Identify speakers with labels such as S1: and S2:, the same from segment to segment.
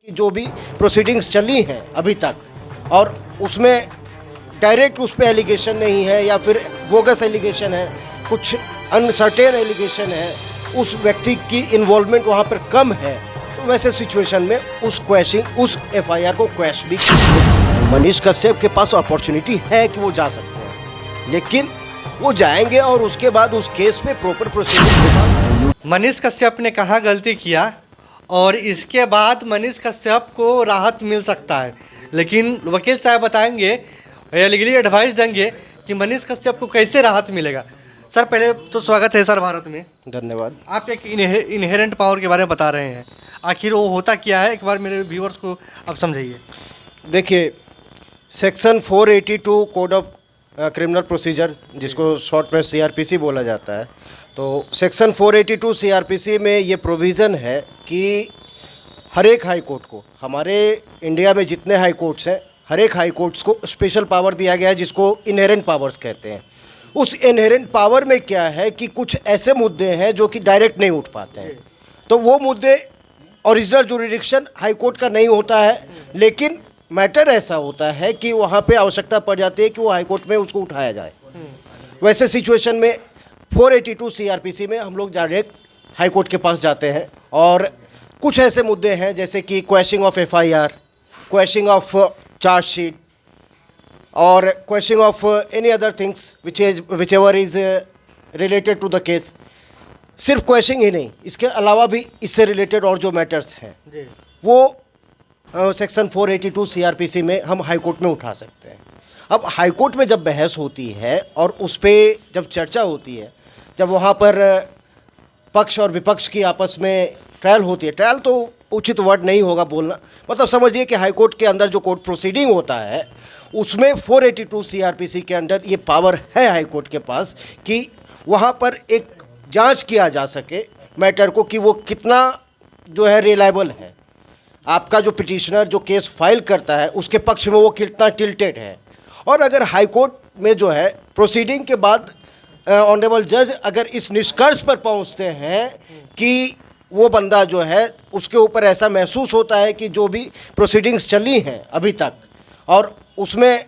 S1: कि जो भी प्रोसीडिंग्स चली हैं अभी तक और उसमें डायरेक्ट उस पर एलिगेशन नहीं है या फिर बोगस एलिगेशन है, कुछ अनसर्टेन एलिगेशन है, उस व्यक्ति की इन्वॉल्वमेंट वहाँ पर कम है, तो वैसे सिचुएशन में उस एफआईआर को क्वैश भी मनीष कश्यप के पास अपॉर्चुनिटी है कि वो जा सकते हैं, लेकिन वो जाएंगे और उसके बाद उस केस पे प्रॉपर प्रोसीडिंग होगा।
S2: मनीष कश्यप ने कहा गलती किया और इसके बाद मनीष कश्यप को राहत मिल सकता है, लेकिन वकील साहब बताएंगे या लीगली एडवाइस देंगे कि मनीष कश्यप को कैसे राहत मिलेगा। सर पहले तो स्वागत है सर भारत में।
S1: धन्यवाद।
S2: आप एक इनहेरेंट पावर के बारे में बता रहे हैं, आखिर वो होता क्या है, एक बार मेरे व्यूअर्स को आप समझाइए।
S1: देखिए, section 482 code of criminal procedure, जिसको शॉर्ट में सीआरपीसी बोला जाता है, तो सेक्शन 482 सीआरपीसी में ये प्रोविज़न है कि हर एक हाई कोर्ट को, हमारे इंडिया में जितने हाई कोर्ट्स हैं, हर एक हाई कोर्ट्स को स्पेशल पावर दिया गया है जिसको इनहेरेंट पावर्स कहते हैं। उस इनहेरेंट पावर में क्या है कि कुछ ऐसे मुद्दे हैं जो कि डायरेक्ट नहीं उठ पाते हैं, तो वो मुद्दे ओरिजिनल जुरिडिक्शन हाई कोर्ट का नहीं होता है, लेकिन मैटर ऐसा होता है कि वहाँ पे आवश्यकता पड़ जाती है कि वो हाई कोर्ट में उसको उठाया जाए। वैसे सिचुएशन में 482 सीआरपीसी में हम लोग डायरेक्ट हाई कोर्ट के पास जाते हैं और कुछ ऐसे मुद्दे हैं जैसे कि quashing of FIR, quashing of chargesheet और quashing of any other things which ever is related to the case. सिर्फ क्वैशिंग ही नहीं, इसके अलावा भी इससे रिलेटेड और जो मैटर्स हैं वो सेक्शन 482 सीआरपीसी में हम हाई कोर्ट में उठा सकते हैं। अब हाई कोर्ट में जब बहस होती है और उस पर जब चर्चा होती है, जब वहाँ पर पक्ष और विपक्ष की आपस में ट्रायल होती है, ट्रायल तो उचित वर्ड नहीं होगा बोलना, मतलब समझिए कि हाई कोर्ट के अंदर जो कोर्ट प्रोसीडिंग होता है उसमें 482 सीआरपीसी के अंडर ये पावर है हाई कोर्ट के पास कि वहाँ पर एक जांच किया जा सके मैटर को कि वो कितना जो है रिलायबल है, आपका जो पिटिशनर जो केस फाइल करता है उसके पक्ष में वो कितना टिल्टेड है। और अगर हाई कोर्ट में जो है प्रोसीडिंग के बाद ऑनरेबल जज अगर इस निष्कर्ष पर पहुंचते हैं कि वो बंदा जो है उसके ऊपर ऐसा महसूस होता है कि जो भी प्रोसीडिंग्स चली हैं अभी तक और उसमें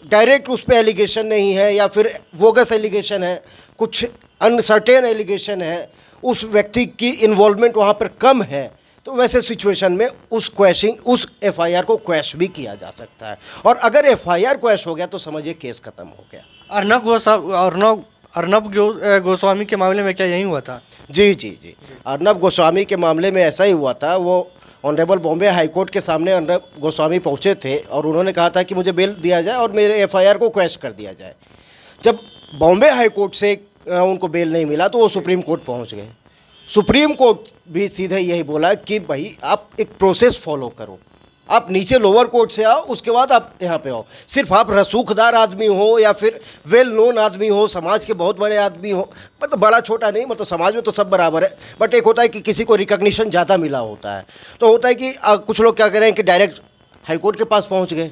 S1: डायरेक्ट उस पर एलिगेशन नहीं है या फिर बोगस एलिगेशन है, कुछ अनसर्टेन एलिगेशन है, उस व्यक्ति की इन्वॉल्वमेंट वहाँ पर कम है, तो वैसे सिचुएशन में उस एफआईआर को क्वैश भी किया जा सकता है। और अगर एफआईआर क्वैश हो गया तो समझिए केस खत्म हो गया।
S2: अर्नब गोस्वामी के मामले में क्या यही हुआ था?
S1: जी, अर्नब गोस्वामी के मामले में ऐसा ही हुआ था। वो ऑनरेबल बॉम्बे हाई कोर्ट के सामने अर्नब गोस्वामी पहुंचे थे और उन्होंने कहा था कि मुझे बेल दिया जाए और मेरे एफआईआर को क्वैश कर दिया जाए। जब बॉम्बे हाई कोर्ट से उनको बेल नहीं मिला तो वो सुप्रीम कोर्ट पहुंच गए। सुप्रीम कोर्ट भी सीधे यही बोला कि भाई आप एक प्रोसेस फॉलो करो, आप नीचे लोअर कोर्ट से आओ, उसके बाद आप यहाँ पे आओ। सिर्फ आप रसूखदार आदमी हो या फिर वेल नोन आदमी हो, समाज के बहुत बड़े आदमी हो, मतलब बड़ा छोटा नहीं, मतलब समाज में तो सब बराबर है, बट एक होता है कि किसी को रिकग्निशन ज़्यादा मिला होता है, तो होता है कि कुछ लोग क्या करें कि डायरेक्ट हाई कोर्ट के पास पहुँच गए,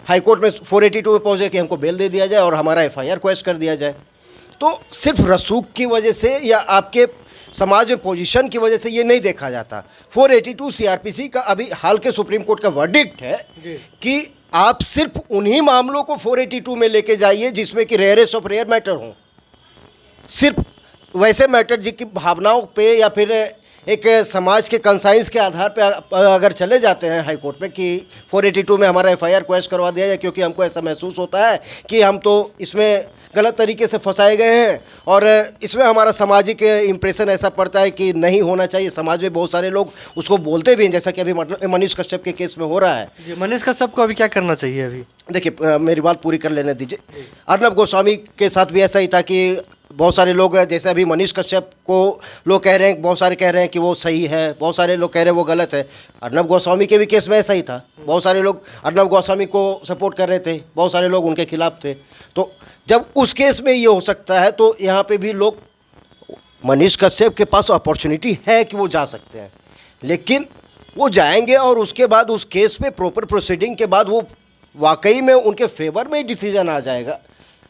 S1: हाई कोर्ट में 482 में पहुँच गए कि हमको बेल दे दिया जाए और हमारा एफआईआर क्वैश कर दिया जाए। तो सिर्फ रसूख की वजह से या आपके समाज में पोजीशन की वजह से ये नहीं देखा जाता। 482 सीआरपीसी का अभी हाल के सुप्रीम कोर्ट का वर्डिक्ट है कि आप सिर्फ उन्हीं मामलों को 482 में लेके जाइए जिसमें कि रेयरेस्ट ऑफ रेयर मैटर हो। सिर्फ वैसे मैटर जिनकी भावनाओं पे या फिर एक समाज के कंसाइंस के आधार पे अगर चले जाते हैं हाई कोर्ट में कि 482 में हमारा एफआईआर क्वैश करवा दिया जाए क्योंकि हमको ऐसा महसूस होता है कि हम तो इसमें गलत तरीके से फंसाए गए हैं और इसमें हमारा सामाजिक इम्प्रेशन ऐसा पड़ता है कि नहीं होना चाहिए। समाज में बहुत सारे लोग उसको बोलते भी हैं, जैसा कि अभी मनीष कश्यप के केस में हो रहा है।
S2: मनीष कश्यप को अभी क्या करना चाहिए? अभी देखिए,
S1: मेरी बात पूरी कर लेने दीजिए। अर्नब गोस्वामी के साथ भी ऐसा ही था कि बहुत सारे लोग जैसे अभी मनीष कश्यप को लोग कह रहे हैं, बहुत सारे कह रहे हैं कि वो सही है, बहुत सारे लोग कह रहे हैं वो गलत है। अर्नब गोस्वामी के भी केस में ऐसा ही था, बहुत सारे लोग अर्नब गोस्वामी को सपोर्ट कर रहे थे, बहुत सारे लोग उनके खिलाफ थे। तो जब उस केस में ये हो सकता है तो यहाँ पे भी लोग, मनीष कश्यप के पास अपॉर्चुनिटी है कि वो जा सकते हैं, लेकिन वो जाएंगे और उसके बाद उस केस पे प्रॉपर प्रोसीडिंग के बाद वो वाकई में उनके फेवर में डिसीजन आ जाएगा,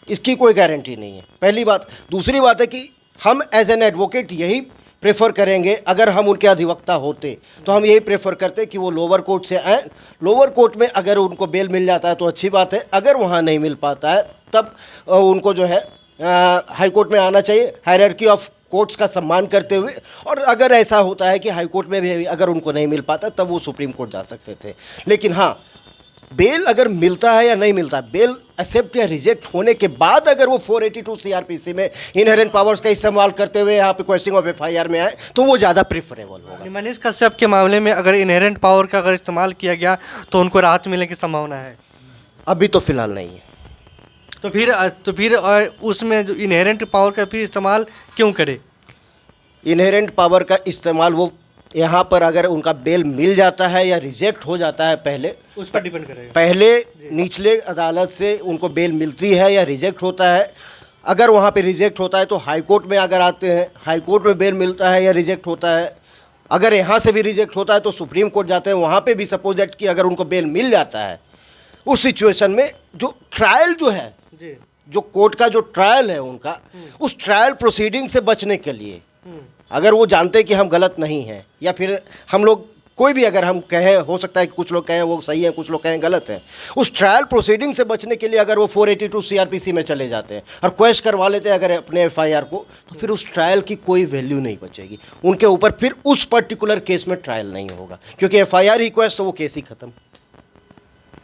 S1: इसकी कोई गारंटी नहीं है, पहली बात। दूसरी बात है कि हम एज एन एडवोकेट यही प्रेफर करेंगे, अगर हम उनके अधिवक्ता होते तो हम यही प्रेफर करते कि वो लोअर कोर्ट से आए। लोअर कोर्ट में अगर उनको बेल मिल जाता है तो अच्छी बात है, अगर वहाँ नहीं मिल पाता है तब उनको जो है हाई कोर्ट में आना चाहिए, हायरार्की ऑफ कोर्ट्स का सम्मान करते हुए। और अगर ऐसा होता है कि हाई कोर्ट में भी अगर उनको नहीं मिल पाता तब वो सुप्रीम कोर्ट जा सकते थे। लेकिन हाँ, बेल अगर मिलता है या नहीं मिलता, बेल एक्सेप्ट या रिजेक्ट होने के बाद अगर वो 482 सीआरपीसी में इनहेरेंट पावर्स का इस्तेमाल करते हुए यहाँ पे क्वेश्चन ऑफ एफआईआर में आए तो वो ज़्यादा प्रेफरेबल होगा।
S2: मनीष कश्यप के मामले में अगर इनहेरेंट पावर का अगर इस्तेमाल किया गया तो उनको राहत मिलने की संभावना है?
S1: अभी तो फिलहाल नहीं है।
S2: तो फिर उसमें जो इनहेरेंट पावर का फिर इस्तेमाल क्यों करे?
S1: इनहेरेंट पावर का इस्तेमाल वो यहाँ पर अगर उनका बेल मिल जाता है या रिजेक्ट हो जाता है, पहले
S2: उस पर डिपेंड करेगा।
S1: पहले निचले अदालत से उनको बेल मिलती है या रिजेक्ट होता है। अगर वहाँ पे रिजेक्ट होता है तो हाई कोर्ट में अगर आते हैं, हाई कोर्ट में बेल मिलता है या रिजेक्ट होता है। अगर यहाँ से भी रिजेक्ट होता है तो सुप्रीम कोर्ट जाते हैं, वहाँ पे भी सपोज दैट कि अगर उनको बेल मिल जाता है, उस सिचुएशन में जो ट्रायल जो है, जो कोर्ट का जो ट्रायल है उनका, उस ट्रायल प्रोसीडिंग से बचने के लिए, अगर वो जानते हैं कि हम गलत नहीं हैं, या फिर हम लोग कोई भी अगर हम कहें, हो सकता है कि कुछ लोग कहें वो सही है, कुछ लोग कहें गलत है, उस ट्रायल प्रोसीडिंग से बचने के लिए अगर वो 482 सीआरपीसी में चले जाते हैं और क्वेश्चन करवा लेते हैं अगर अपने एफआईआर को, तो फिर उस ट्रायल की कोई वैल्यू नहीं बचेगी उनके ऊपर, फिर उस पर्टिकुलर केस में ट्रायल नहीं होगा, क्योंकि एफआईआर ही क्वेश्चन तो वो केस ही खत्म।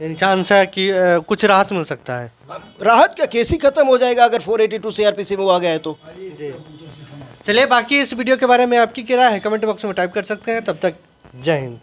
S2: चांस है कि कुछ राहत मिल सकता है?
S1: राहत का केस ही खत्म हो जाएगा अगर 482 सीआरपीसी में वो आ गया है तो।
S2: चलिए, बाकी इस वीडियो के बारे में आपकी क्या राय है कमेंट बॉक्स में टाइप कर सकते हैं। तब तक जय हिंद।